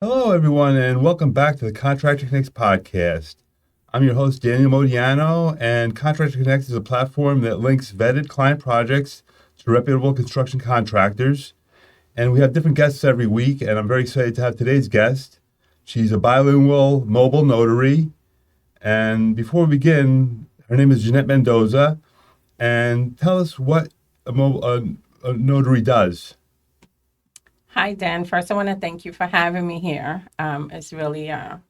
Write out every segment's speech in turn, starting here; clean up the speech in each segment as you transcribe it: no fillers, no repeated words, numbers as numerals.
Hello, everyone, and welcome back to the Contractor Connect Podcast. I'm your host, Daniel Modiano, and Contractor Connect is a platform that links vetted client projects to reputable construction contractors. And we have different guests every week, and I'm very excited to have today's guest. She's a bilingual mobile notary. And before we begin, her name is Jeanette Mendoza. And tell us what a notary does. Hi, Dan. First, I want to thank you for having me here. It's really an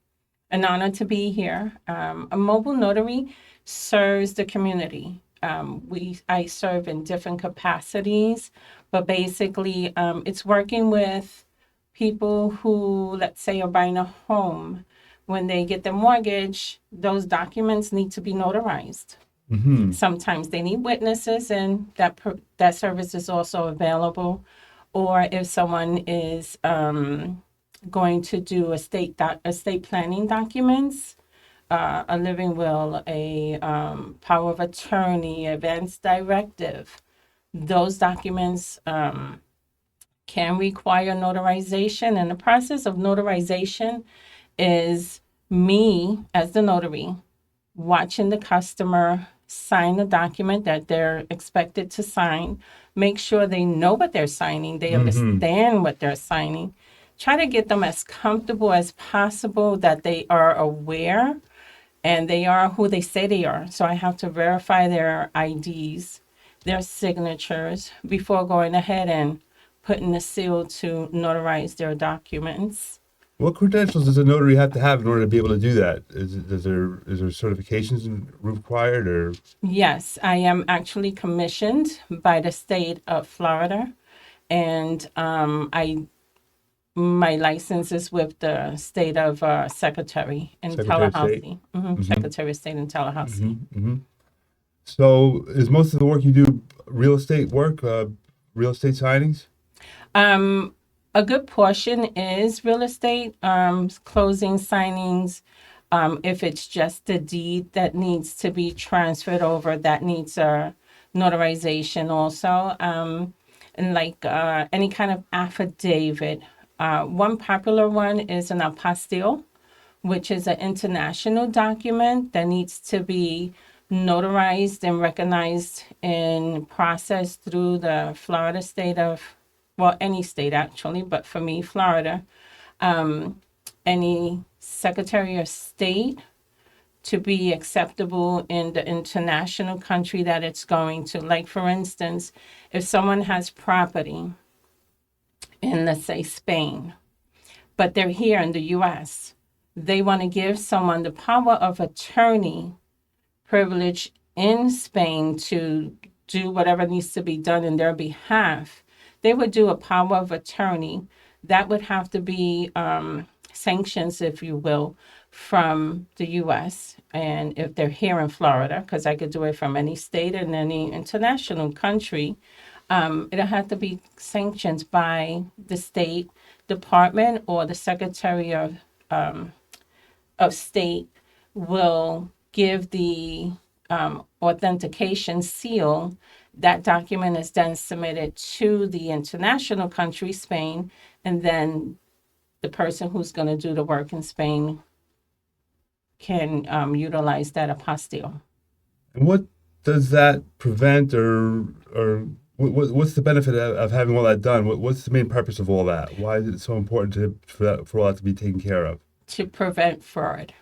honor to be here. A mobile notary serves the community. I serve in different capacities, but basically, it's working with people who, let's say, are buying a home. When they get their mortgage, those documents need to be notarized. Mm-hmm. Sometimes they need witnesses, and that service is also available. Or if someone is going to do estate planning documents, a living will, a power of attorney, advance directive, those documents can require notarization. And the process of notarization is me as the notary watching the customer sign the document that they're expected to sign, make sure they know what they're signing, they understand what they're signing, try to get them as comfortable as possible that they are aware and they are who they say they are. So I have to verify their IDs, their signatures before going ahead and putting the seal to notarize their documents. What credentials does a notary have to have in order to be able to do that? Is there certifications required, or? Yes, I am actually commissioned by the state of Florida, and my license is with the state of Secretary in Secretary of State? Tallahassee. Mm-hmm. Secretary of State in Tallahassee. Mm-hmm. So, is most of the work you do real estate work, real estate signings? A good portion is real estate, closing signings. If it's just a deed that needs to be transferred over, that needs a notarization also. And like any kind of affidavit. One popular one is an apostille, which is an international document that needs to be notarized and recognized and processed through the Florida state of, well, any state actually, but for me, Florida. Any Secretary of State to be acceptable in the international country that it's going to. Like, for instance, if someone has property in, let's say, Spain, but they're here in the U.S., they want to give someone the power of attorney privilege in Spain to do whatever needs to be done in their behalf. They would do a power of attorney. That would have to be sanctions, if you will, from the U.S. And if they're here in Florida, because I could do it from any state and any international country, it'll have to be sanctioned by the State Department, or the Secretary of State will give the authentication seal. That document is then submitted to the international country, Spain, and then the person who's going to do the work in Spain can utilize that apostille. And what does that prevent, or what's the benefit of having all that done? What's the main purpose of all that? Why is it so important for all that to be taken care of? To prevent fraud.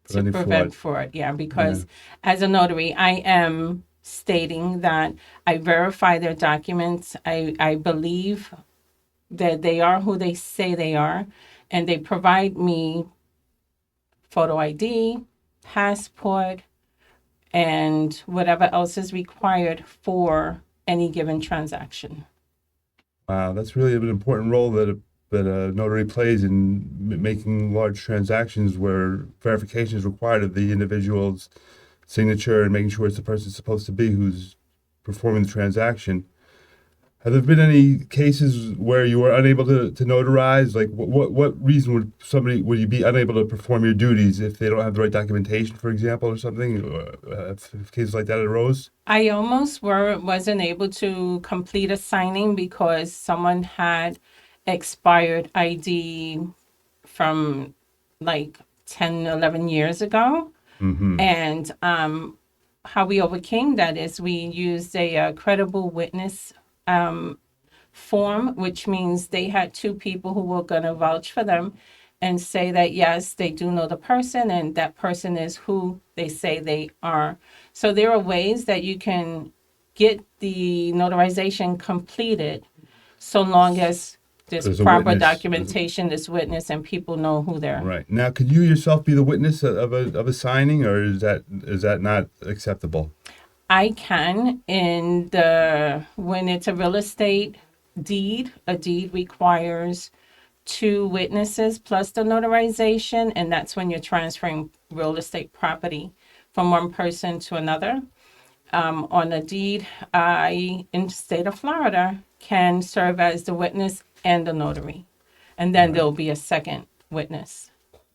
Preventing To prevent fraud. fraud, yeah, because as a notary, I am stating that I verify their documents. I believe that they are who they say they are, and they provide me photo ID, passport, and whatever else is required for any given transaction. Wow, that's really an important role that a notary plays in making large transactions where verification is required of the individual's signature and making sure it's the person it's supposed to be who's performing the transaction. Have there been any cases where you were unable to notarize? Like, what reason would you be unable to perform your duties if they don't have the right documentation, for example, or something? If cases like that arose? I almost wasn't able to complete a signing because someone had expired ID from like 10, 11 years ago. And how we overcame that is we used a credible witness form, which means they had two people who were going to vouch for them and say that, yes, they do know the person and that person is who they say they are. So there are ways that you can get the notarization completed so long as there's a proper witness. documentation, this witness, and people know who they're. Right. Now, could you yourself be the witness of a signing, or is that not acceptable? I can when it's a real estate deed, a deed requires two witnesses plus the notarization, and that's when you're transferring real estate property from one person to another. On a deed, I, in the state of Florida, can serve as the witness and the notary. And then there'll be a second witness.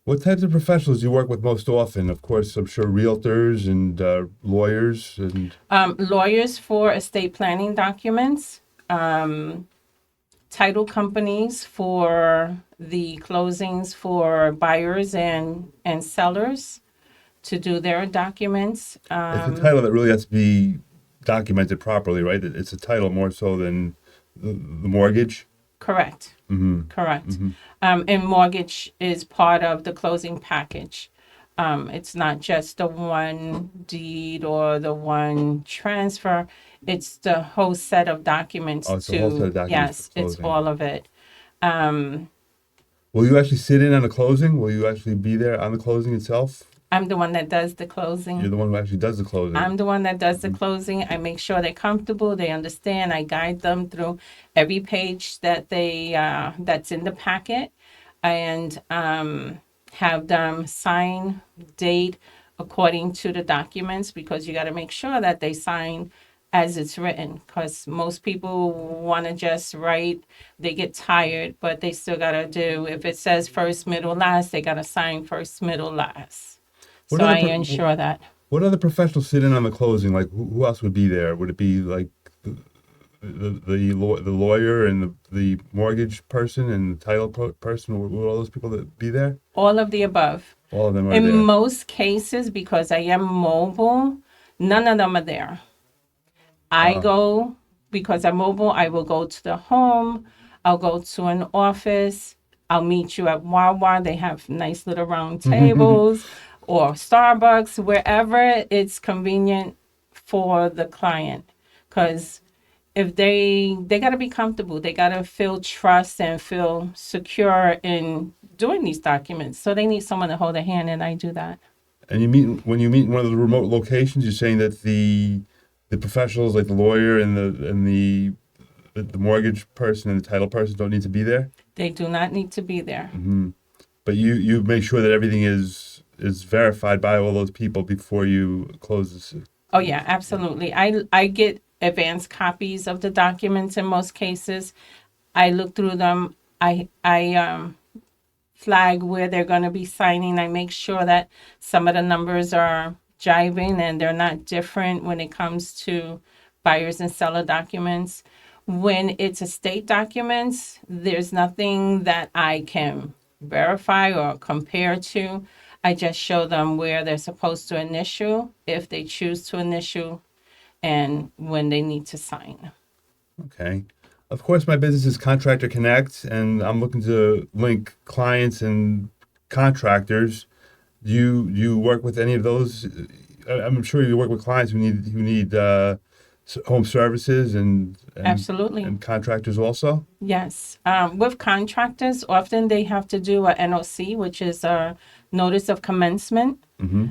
What types of professionals do you work with most often? Of course, I'm sure realtors and lawyers and Lawyers for estate planning documents, title companies for the closings for buyers and sellers to do their documents. it's a title that really has to be documented properly, right? It's a title more so than the mortgage. Correct. Correct. And mortgage is part of the closing package. It's not just the one deed or the one transfer. It's the whole set of documents. Oh, it's the whole set of documents Yes, for it's closing. all of it. Will you actually sit in on the closing? Will you actually be there on the closing itself? I'm the one that does the closing. You're the one who actually does the closing. I'm the one that does the closing. I make sure they're comfortable, they understand. I guide them through every page that that's in the packet, and have them sign, date according to the documents, because you got to make sure that they sign as it's written, because most people want to just write, they get tired, but they still got to do, if it says first, middle, last, they got to sign first, middle, last. What So other I ensure that. What other professionals sit in on the closing? Like who else would be there? Would it be like the lawyer and the mortgage person and the title person? Would all those people that be there? All of the above. All of them are In there. most cases, because I am mobile, none of them are there. I go, because I'm mobile, I will go to the home, I'll go to an office, I'll meet you at Wawa. They have nice little round tables, or Starbucks, wherever it's convenient for the client. Because if they got to be comfortable, they got to feel trust and feel secure in doing these documents. So they need someone to hold their hand, and I do that. And when you meet in one of the remote locations, you're saying that the professionals like the lawyer and the mortgage person and the title person don't need to be there? They do not need to be there. But you make sure that everything is verified by all those people before you close this. Oh yeah, absolutely. I get advanced copies of the documents in most cases. I look through them. I flag where they're going to be signing. I make sure that some of the numbers are jiving and they're not different when it comes to buyers and seller documents. When it's estate documents, there's nothing that I can verify or compare to. I just show them where they're supposed to initial, if they choose to initial, and when they need to sign. Okay. Of course, my business is Contractor Connect, and I'm looking to link clients and contractors. Do you work with any of those? I'm sure you work with clients who need home services and Absolutely. and contractors also. Yes. With contractors, often they have to do a NOC, which is a notice of commencement.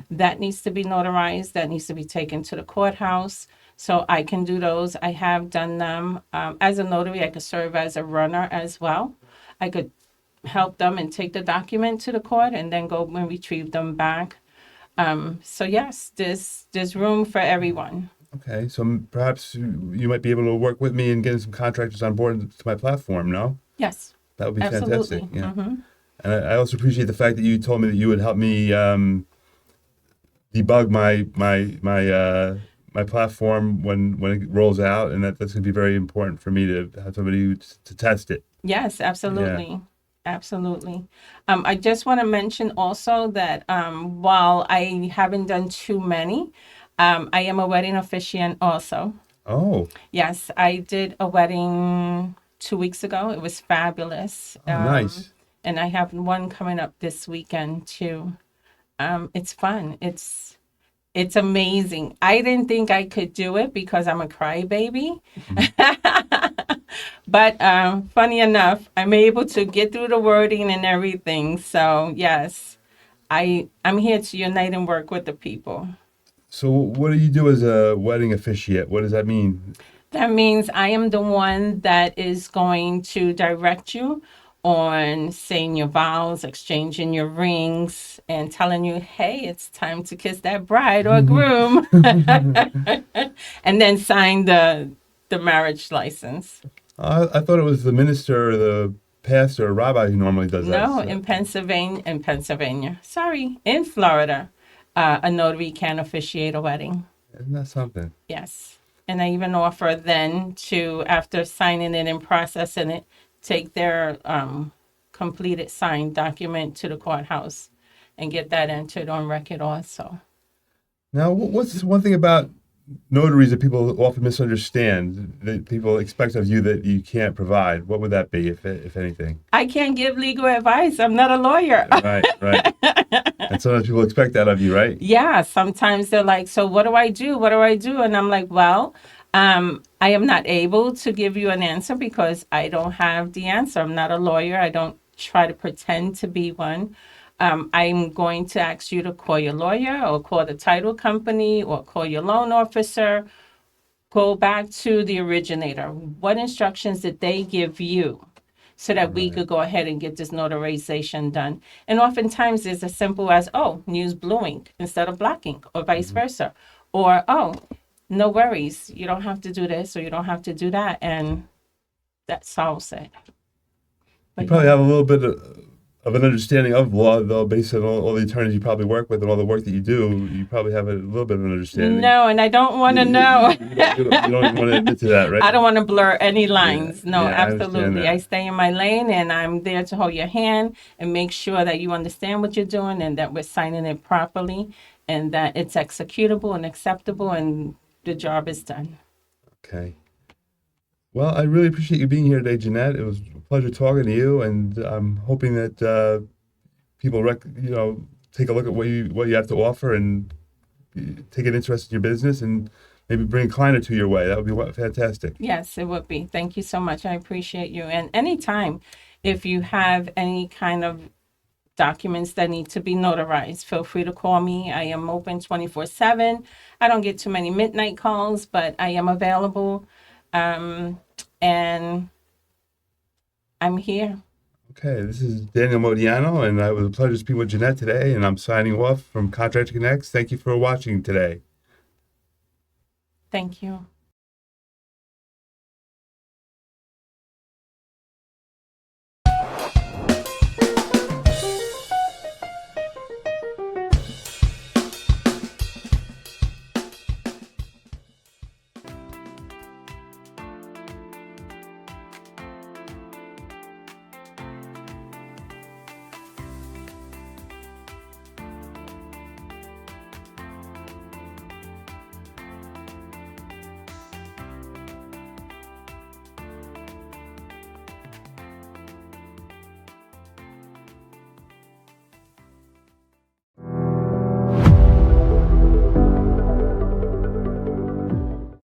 That needs to be notarized. That needs to be taken to the courthouse. So I can do those. I have done them. As a notary, I could serve as a runner as well. I could help them and take the document to the court and then go and retrieve them back. So yes, there's room for everyone. Okay, so perhaps you might be able to work with me in getting some contractors on board to my platform, no? Yes. That would be Absolutely. fantastic. Yeah. And I also appreciate the fact that you told me that you would help me debug my platform when it rolls out, and that's going to be very important for me to have somebody to test it. Yes, absolutely. Absolutely. I just want to mention also that while I haven't done too many, I am a wedding officiant also. Oh, Yes, I did a wedding 2 weeks ago. It was fabulous. oh, nice. And I have one coming up this weekend too. It's fun. It's amazing. I didn't think I could do it because I'm a crybaby. But funny enough, I'm able to get through the wording and everything. So yes, I'm here to unite and work with the people. So, what do you do as a wedding officiate? What does that mean? That means I am the one that is going to direct you on saying your vows, exchanging your rings, and telling you, hey, it's time to kiss that bride or groom. And then sign the marriage license. I thought it was the minister or the pastor or rabbi who normally does that. No, in Pennsylvania. Sorry, in Florida, a notary can officiate a wedding. Isn't that something? Yes. And I even offer then to, after signing it and processing it, take their completed signed document to the courthouse and get that entered on record also. Now, what's one thing about notaries that people often misunderstand, that people expect of you that you can't provide? What would that be, if anything? I can't give legal advice. I'm not a lawyer. Right, right. And sometimes people expect that of you, right? Yeah, sometimes they're like, so what do I do? What do I do? And I'm like, well, I am not able to give you an answer because I don't have the answer. I'm not a lawyer. I don't try to pretend to be one. I'm going to ask you to call your lawyer or call the title company or call your loan officer. Go back to the originator. What instructions did they give you so that we could go ahead and get this notarization done? And oftentimes it's as simple as, oh, use blue ink instead of black ink, or vice versa. Or, oh, no worries. You don't have to do this or you don't have to do that. And that solves it. You probably have a little bit of an understanding of law, though, based on all the attorneys you probably work with and all the work that you do. You probably have a little bit of an understanding. No, and I don't want to know. You don't even want to admit to that, right? I don't want to blur any lines. Yeah, No, yeah, I understand absolutely. that. I stay in my lane and I'm there to hold your hand and make sure that you understand what you're doing and that we're signing it properly and that it's executable and acceptable and the job is done. Okay. Well, I really appreciate you being here today, Jeanette. It was a pleasure talking to you, and I'm hoping that people, take a look at what you have to offer and take an interest in your business, and maybe bring a client or two your way. That would be fantastic. Yes, it would be. Thank you so much. I appreciate you. And anytime, if you have any kind of documents that need to be notarized, feel free to call me. I am open 24/7. I don't get too many midnight calls, but I am available. And I'm here. Okay, this is Daniel Modiano, and it was a pleasure speaking with Jeanette today, and I'm signing off from Contractors Connect. Thank you for watching today. Thank you.